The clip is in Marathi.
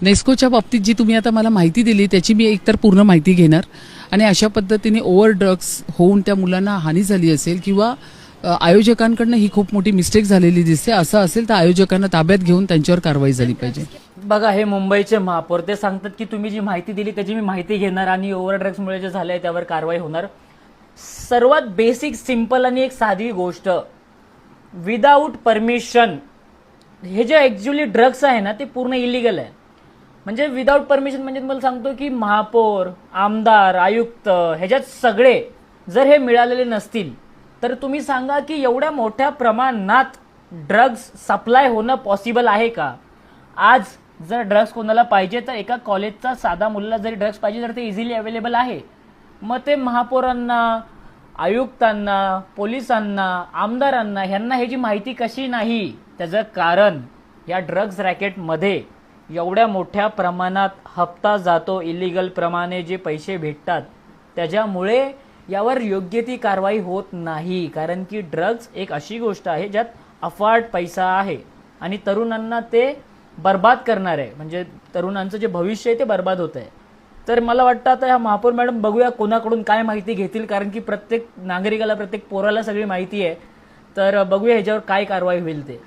नेस्कोच्या बाबतीत जी तुम्ही आता मला माहिती दिली त्याची मी एकतर पूर्ण माहिती घेणार आणि अशा पद्धतीने ओव्हर ड्रग्स होऊन त्या मुलांना हानी झाली असेल किंवा आयोजकांकडनं ही खूप मोठी मिस्टेक झालेली दिसते, असं असेल तर आयोजकांना ताब्यात घेऊन त्यांच्यावर कारवाई झाली पाहिजे. बघा, हे मुंबईचे महापौर ते सांगतात की तुम्ही जी माहिती दिली त्याची मी माहिती घेणार आणि ओव्हर ड्रग्समुळे जे झालंय त्यावर कारवाई होणार. सर्वात बेसिक, सिंपल आणि एक साधी गोष्ट, विदाऊट परमिशन हे जे ऍक्च्युअली ड्रग्स आहे ना ते पूर्ण इलिगल आहे. म्हणजे विदाऊट परमिशन म्हणजे तुम्हाला सांगतो की महापौर, आमदार, आयुक्त ह्याच्यात सगळे जर हे मिळालेले नसतील तर तुम्ही सांगा की एवढ्या मोठ्या प्रमाणात ड्रग्स सप्लाय होणं पॉसिबल आहे का? आज जर ड्रग्स कोणाला पाहिजे तर एका कॉलेजचा साधा मुलाला जरी ड्रग्स पाहिजे तर ते इझिली अवेलेबल आहे. मग ते महापौरांना, आयुक्तांना, पोलिसांना, आमदारांना ह्यांना ह्याची माहिती कशी नाही? त्याचं कारण या ड्रग्स रॅकेटमध्ये एवढ्या मोठ्या प्रमाणात हप्ता जातो, इलिगल प्रमाणे जे पैसे भेटतात त्याच्यामुळे यावर योग्य ती कारवाई होत नाही. कारण की ड्रग्स एक अशी गोष्ट आहे ज्यात अफाट पैसा आहे आणि तरुणांना ते बर्बाद करणार आहे. म्हणजे तरुणांचं जे भविष्य आहे ते बर्बाद होत आहे. तर मला वाटतं आता ह्या महापौर मॅडम बघूया कोणाकडून काय माहिती घेतील, कारण की प्रत्येक नागरिकाला, प्रत्येक पोराला सगळी माहिती आहे. तर बघूया ह्याच्यावर काय कारवाई होईल ते.